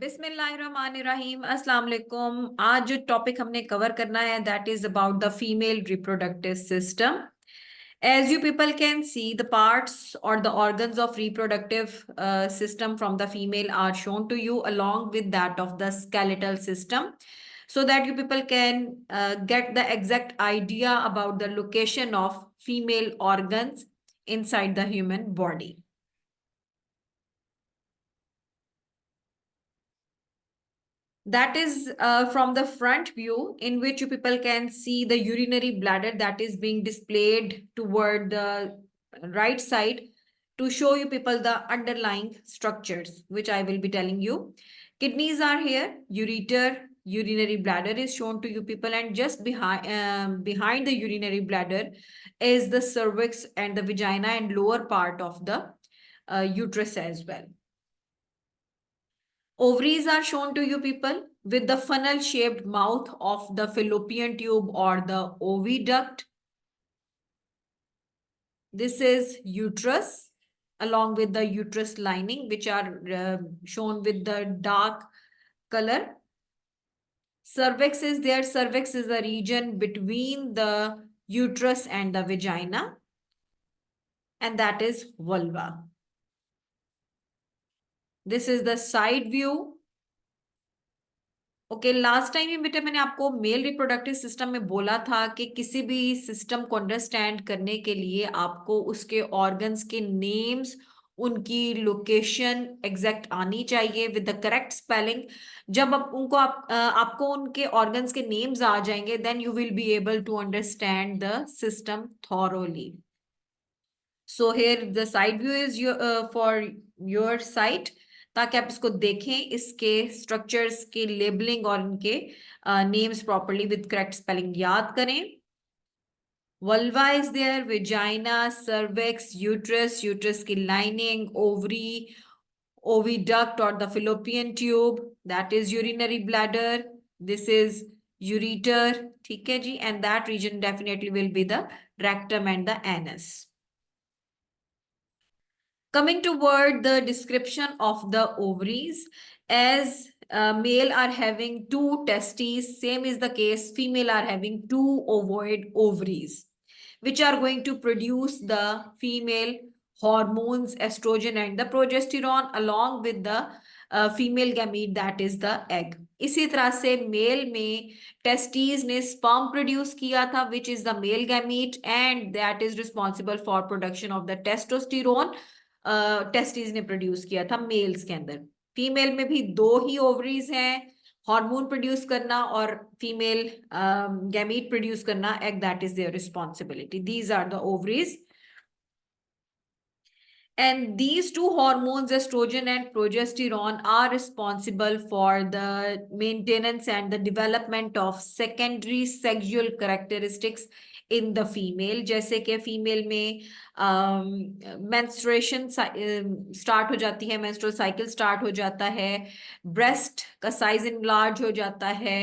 बिस्मिल्लाहिर्रहमानिर्रहीम अस्सलाम वालेकुम। आज जो टॉपिक हमने कवर करना है that is about the female reproductive system. As you people can see, the parts or the organs of reproductive system from the female are shown to you along with that of the skeletal system, so that you people can get the exact idea about the location of female organs inside the human body. That is from the front view, in which you people can see the urinary bladder that is being displayed toward the right side to show you people the underlying structures, which I will be telling you. Kidneys are here, ureter, urinary bladder is shown to you people, and just behind the urinary bladder is the cervix and the vagina and lower part of the uterus as well. Ovaries are shown to you people with the funnel shaped mouth of the fallopian tube or the oviduct. This is uterus along with the uterus lining, which are shown with the dark color. Cervix is there. Cervix is the region between the uterus and the vagina, and that is vulva. This is the side view. Okay, last time ही बेटा मैंने आपको male reproductive system में बोला था कि किसी भी सिस्टम को अंडरस्टैंड करने के लिए आपको उसके ऑर्गन्स के नेम्स, उनकी लोकेशन एग्जैक्ट आनी चाहिए विद द करेक्ट स्पेलिंग. जब आपको उनके ऑर्गन्स के नेम्स आ जाएंगे, then you will be able to understand the system thoroughly. So here the side view is for your site, ताकि आप इसको देखें, इसके स्ट्रक्चर्स की लेबलिंग और इनके names properly with correct spelling याद करें. Vulva is there, vagina, cervix, uterus, uterus की लाइनिंग, ओवरी, ओविडक्ट और the fallopian tube, that is urinary bladder, this is ureter. ठीक है जी, and that region definitely will be the rectum and the anus. Coming toward the description of the ovaries, as male are having two testes, same is the case, female are having two ovoid ovaries, which are going to produce the female hormones, estrogen and the progesterone, along with the female gamete, that is the egg. इसी तरह से mail में testes ने sperm produce किया था, which is the male gamete, and that is responsible for production of the testosterone. Testis ने produce किया था मेल्स के अंदर. फीमेल में भी दो ही ओवरीज हैं, हार्मोन प्रोड्यूस करना और फीमेल गैमीट प्रोड्यूस करना, egg, that is their responsibility. These are the ovaries. And these two hormones, estrogen and progesterone, are responsible for the maintenance and the development of secondary sexual characteristics in the female. जैसे कि female में menstruation start हो जाती है, menstrual cycle start हो जाता है, breast का size enlarge हो जाता है,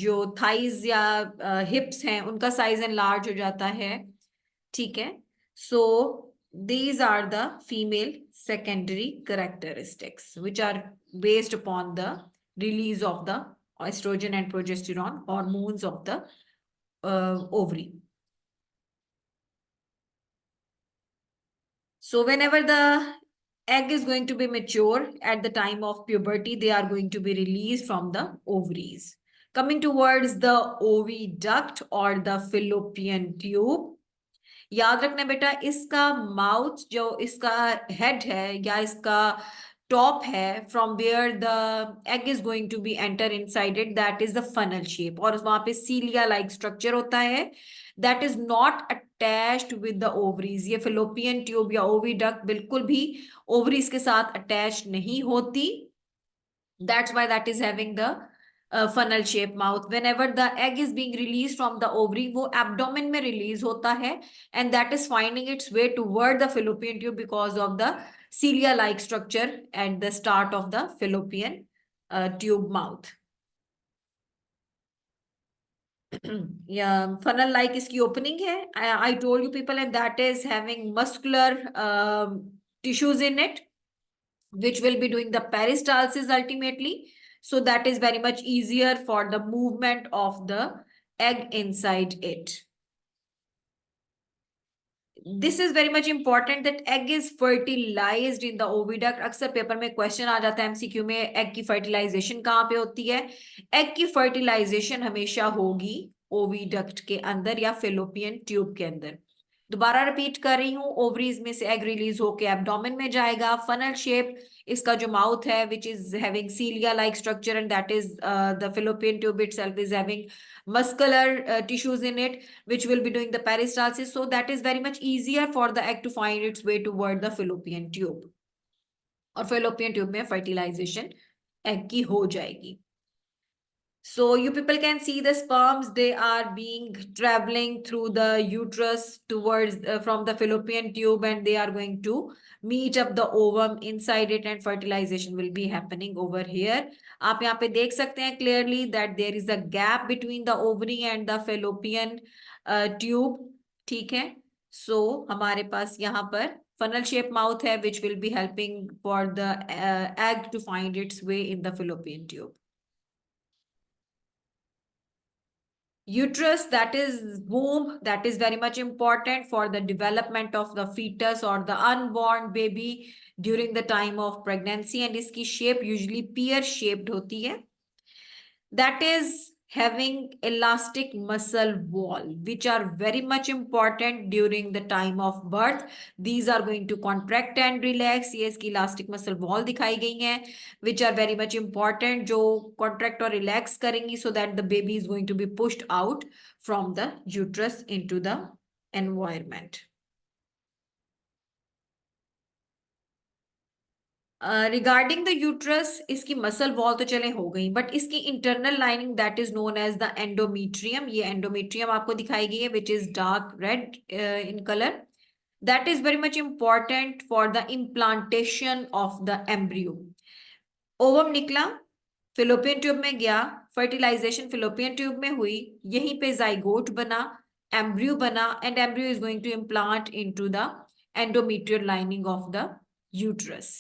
जो thighs या hips हैं उनका size enlarge हो जाता है. ठीक है, so these are the female secondary characteristics which are based upon the release of the estrogen and progesterone hormones of the ovary. So whenever the egg is going to be mature at the time of puberty, they are going to be released from the ovaries. Coming towards the oviduct or the fallopian tube, याद रखना बेटा, इसका mouth, जो इसका head है या इसका top है, from where the egg is going to be enter inside it, that is the funnel shape, और वहां पे सीलिया लाइक स्ट्रक्चर होता है, that is not attached with the ovaries. ये फिलोपियन ट्यूब या ओविडक्ट बिल्कुल भी ओवरीज के साथ अटैच नहीं होती. That's why that is having the funnel shape mouth. Whenever the egg is being released from the ovary, वो abdomen में release होता है, and that is finding its way toward the fallopian tube because of the cilia like structure at the start of the fallopian tube mouth. Yeah, funnel like इसकी opening है, I told you people, and that is having muscular tissues in it. which will be doing the peristalsis ultimately. So that is very much easier for the movement of the egg inside it. This is very much important that egg is fertilized in the oviduct. अक्सर paper में question आ जाता है MCQ में, egg की fertilisation कहाँ पे होती है? एग की फर्टिलाइजेशन हमेशा होगी ओविडक्ट के अंदर या फेलोपियन ट्यूब के अंदर। दोबारा रिपीट कर रही हूँ, ओवरीज में से एग रिलीज होके एब्डोमेन में जाएगा। फनल शेप इसका जो माउथ है which is having cilia like structure, and that is the fallopian tube itself is having muscular tissues in it which will be doing the peristalsis, so that is very much easier for the egg to find its way toward the fallopian tube, और fallopian tube में fertilization egg की हो जाएगी। So you people can see the sperms, they are being traveling through the uterus towards from the fallopian tube, and they are going to meet up the ovum inside it, and fertilization will be happening over here. आप यहाँ पे देख सकते हैं clearly that there is a gap between the ovary and the fallopian tube. ठीक है, so हमारे पास यहाँ पर funnel shaped mouth है which will be helping for the egg to find its way in the fallopian tube. Uterus, that is womb, that is very much important for the development of the fetus or the unborn baby during the time of pregnancy, and इसकी shape usually pear shaped होती है. That is having elastic muscle wall which are very much important during the time of birth. These are going to contract and relax. ये इसकी elastic muscle wall दिखाई गई हैं which are very much important, जो contract और relax करेंगी so that the baby is going to be pushed out from the uterus into the environment. Regarding the uterus, इसकी muscle wall तो चले हो गई, बट इसकी internal lining that is known as the endometrium, ये endometrium आपको दिखाई गई है which is dark red in colour. That is very much important for the implantation of the embryo. Ovum निकला, फिलोपियन ट्यूब में गया, फर्टिलाइजेशन फिलोपियन ट्यूब में हुई, यहीं पे जाइगोट बना, एम्ब्रियो बना, and embryo is going to implant into the endometrial lining of the uterus.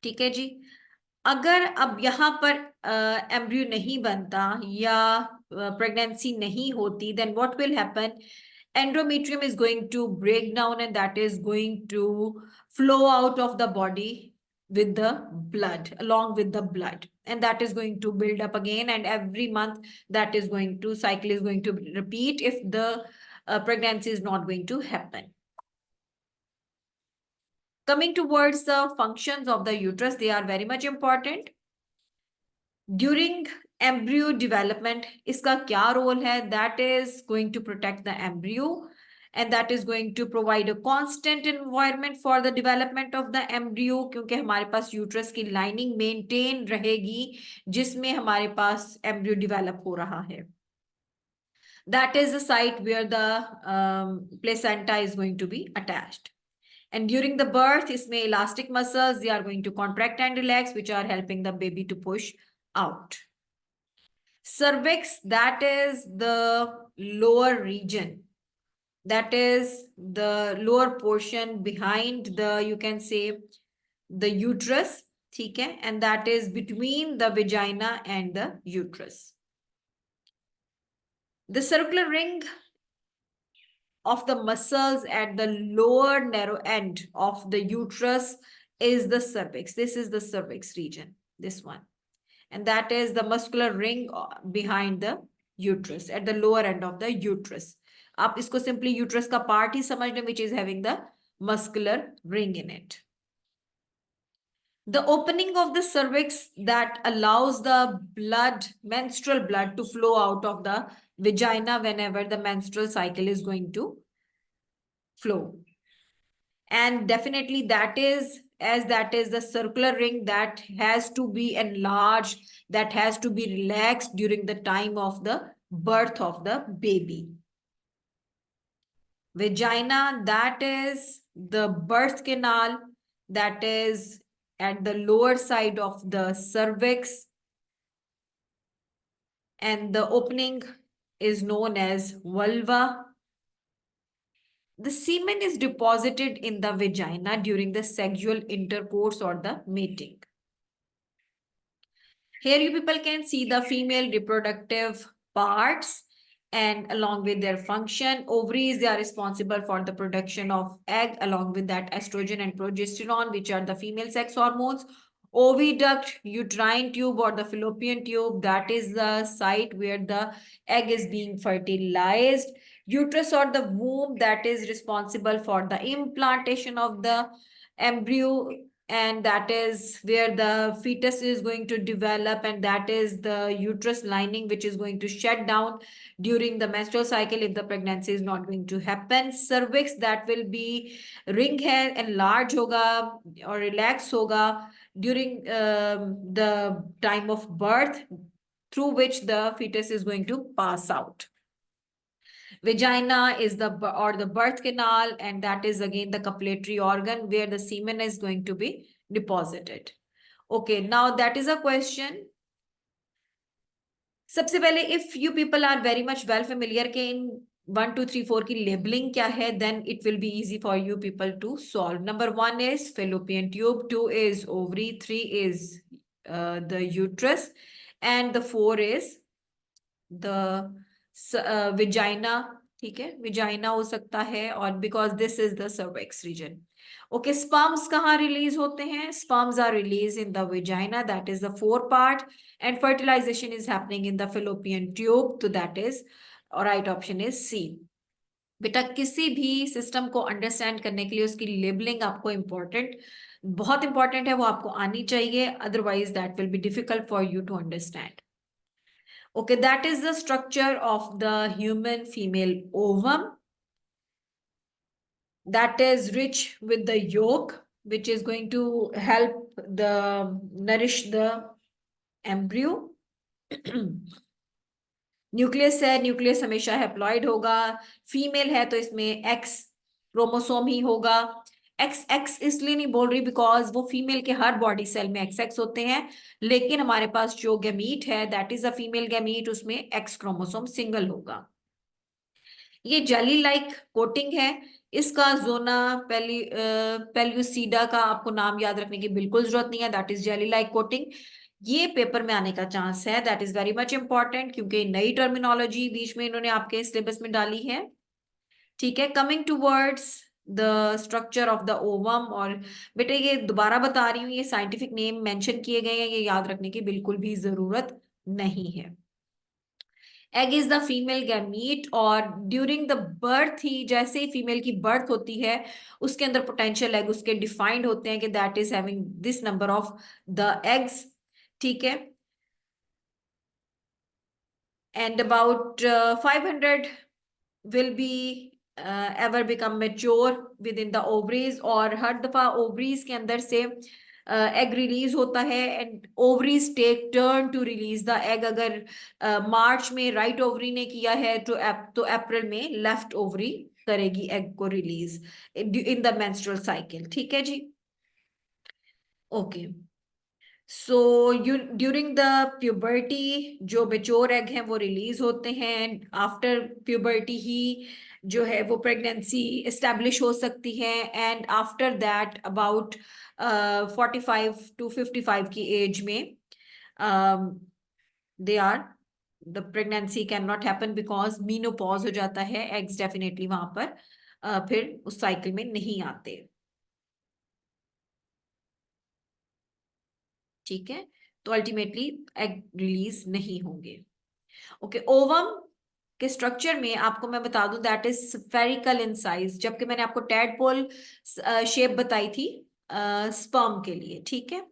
ठीक है जी. अगर अब यहाँ पर एम्ब्रियो नहीं बनता या प्रेगनेंसी नहीं होती, then what will happen? Endometrium is going to break down, and that is going to flow out of the body with the blood, along with the blood, and that is going to build up again, and every month that is going to cycle is going to repeat if the pregnancy is not going to happen. Coming towards the functions of the uterus, they are very much important. During embryo development, इसका क्या role है? That is going to protect the embryo, and that is going to provide a constant environment for the development of the embryo, क्योंकि हमारे पास uterus की lining maintain रहेगी जिसमें हमारे पास embryo develop हो रहा है. That is the site where the placenta is going to be attached. And during the birth, इसमें elastic muscles, they are going to contract and relax, which are helping the baby to push out. Cervix, that is the lower region. That is the lower portion behind the, you can say, the uterus. ठीक है? And that is between the vagina and the uterus. The circular ring of the muscles at the lower narrow end of the uterus is the cervix. This is the cervix region, this one. And that is the muscular ring behind the uterus, at the lower end of the uterus. आप इसको simply uterus का part ही समझ लें, which is having the muscular ring in it. The opening of the cervix that allows the blood, menstrual blood, to flow out of the vagina whenever the menstrual cycle is going to flow. And definitely that is, as that is the circular ring that has to be enlarged, that has to be relaxed during the time of the birth of the baby. Vagina, that is the birth canal, that is at the lower side of the cervix, and the opening is known as vulva. The semen is deposited in the vagina during the sexual intercourse or the mating. Here you people can see the female reproductive parts and along with their function. Ovaries, they are responsible for the production of egg, along with that estrogen and progesterone, which are the female sex hormones. Oviduct, uterine tube or the fallopian tube, that is the site where the egg is being fertilized. Uterus or the womb, that is responsible for the implantation of the embryo, and that is where the fetus is going to develop, and that is the uterus lining which is going to shut down during the menstrual cycle if the pregnancy is not going to happen. Cervix, that will be ring hair enlarge hoga or relax hoga during the time of birth, through which the fetus is going to pass out. Vagina is the or the birth canal, and that is again the copulatory organ where the semen is going to be deposited. Okay, now that is a question. सबसे पहले if you people are very much well familiar के in 1 2 3 4 की labeling क्या है, then it will be easy for you people to solve. Number 1 is fallopian tube, 2 is ovary, 3 is the uterus, and the 4 is the vagina. ठीक है, vagina हो सकता है, और because this is the cervix region. Okay, sperms कहाँ release होते हैं? Sperms are release in the vagina, that is the fore part, and fertilisation is happening in the fallopian tube, तो that is right option is C. बेटा किसी भी system को understand करने के लिए उसकी लेबलिंग आपको इंपॉर्टेंट, बहुत इंपॉर्टेंट है, वो आपको आनी चाहिए, otherwise that will be difficult for you to understand. Okay, that is the structure of the human female ovum. That is rich with the yolk, which is going to help nourish the embryo. Nucleus है, nucleus हमेशा haploid होगा. Female है तो इसमें x chromosome ही होगा. X x इसलिए नहीं बोल रही बिकॉज वो फीमेल के हर बॉडी सेल में एक्स एक्स होते हैं, लेकिन हमारे पास जो गैमीट है that is a female gamete, उसमें एक्स क्रोमोसोम सिंगल होगा. ये जेली लाइक कोटिंग है. इसका जोना पेल्यूसिडा का आपको नाम याद रखने की बिल्कुल जरूरत नहीं है, that is jelly like coating. ये पेपर में आने का चांस है, that is very much important, क्योंकि नई टर्मिनोलॉजी बीच में इन्होंने आपके सिलेबस में डाली है. ठीक है, coming towards the structure of the ovum. और बेटे ये दोबारा बता रही हूँ, ये साइंटिफिक नेम मेंशन किए गए हैं, ये याद रखने की बिल्कुल भी जरूरत नहीं है. Egg is the female gamete, और ड्यूरिंग द बर्थ ही, जैसे ही फीमेल की बर्थ होती है उसके अंदर पोटेंशियल एग उसके डिफाइंड होते हैं कि that is having this number of the eggs. ठीक है, and about 500 will be ever become mature within the ovaries, और हर दफा ओवरीज के अंदर से एग रिलीज होता है, and ovaries take turn to release the egg. अगर मार्च में राइट ओवरी ने किया है तो अप्रैल में लेफ्ट ओवरी करेगी एग को release in the menstrual cycle. ठीक है जी, okay. So during the puberty जो मेच्योर एग हैं वो रिलीज होते हैं. आफ्टर प्यूबर्टी ही जो है वो प्रेगनेंसी एस्टेब्लिश हो सकती है, and after that about 45 to 55 की एज में they are the pregnancy can not happen because menopause हो जाता है. एग्स डेफिनेटली वहां पर फिर उस साइकिल में नहीं आते. ठीक है, तो अल्टीमेटली एग रिलीज नहीं होंगे. ओके, ओवम के स्ट्रक्चर में आपको मैं बता दूं that is spherical in size, जबकि मैंने आपको टैडपोल शेप बताई थी स्पर्म के लिए. ठीक है,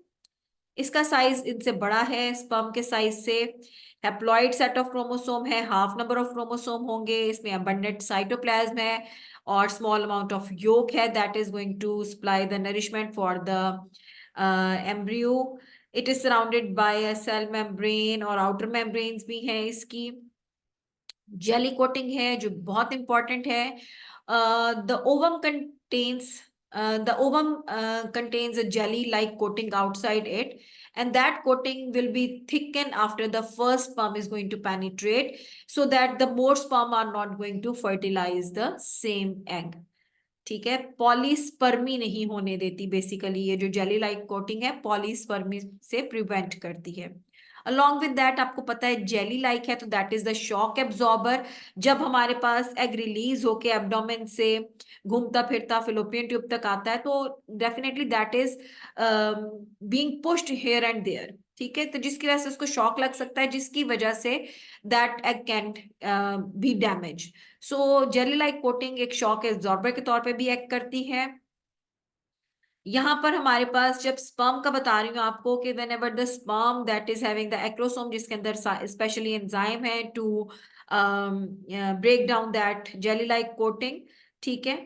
इसका साइज इनसे बड़ा है स्पर्म के साइज से. हैप्लॉइड सेट ऑफ क्रोमोसोम है, हाफ नंबर ऑफ क्रोमोसोम होंगे, इसमें अबंडेंट साइटोप्लाज्म है और स्मॉल अमाउंट ऑफ योक है that is going to supply the nourishment for the embryo. It is surrounded by a cell membrane, और outer membranes भी हैं इसकी. जेली कोटिंग है जो बहुत इंपॉर्टेंट है. The ovum contains a jelly like coating outside it, and that coating will be thickened after the first sperm is going to penetrate, so that the more sperm are not going to fertilize the same egg. ठीक है, polyspermy नहीं होने देती। Basically ये जो jelly like coating है polyspermy से prevent करती है। अलॉन्ग विद दैट आपको पता है जेली लाइक है तो that is the shock absorber. जब हमारे पास एग रिलीज होके एब्डोमेन से घूमता फिरता फिलोपियन ट्यूब तक आता है तो definitely that is being pushed here and there. ठीक है, तो जिसकी वजह से उसको शॉक लग सकता है, जिसकी वजह say that egg can be damage. So jelly like coating एक शॉक एब्जॉर्बर के तौर पे भी एक्ट करती है। यहाँ पर हमारे पास जब स्पर्म का बता रही हूँ आपको कि whenever the sperm that is having the acrosome, जिसके अंदर स्पेशली एंजाइम है to break down that jelly like coating. ठीक है,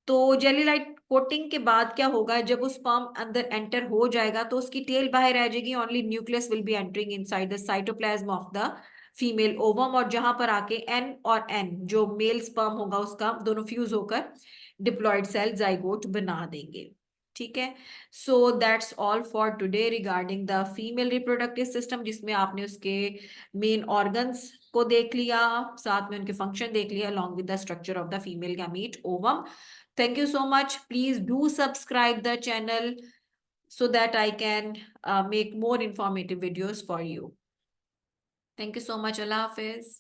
तो जेली लाइक कोटिंग के बाद क्या होगा, जब उस स्पर्म अंदर एंटर हो जाएगा तो उसकी टेल बाहर आ जाएगी। Only nucleus will be entering inside the cytoplasm of the female ovum, और जहां पर आके एन और एन जो मेल स्पर्म होगा उसका दोनों फ्यूज होकर डिप्लॉयड सेल जाइगोट बना देंगे। ठीक है, so that's all for today regarding the female reproductive system, जिसमें आपने उसके मेन ऑर्गन्स को देख लिया, साथ में उनके फंक्शन देख लिया along with the structure of the female gamete ovum. Thank you so much. Please do subscribe the channel so that I can make more informative videos for you. Thank you so much. Allah Hafiz.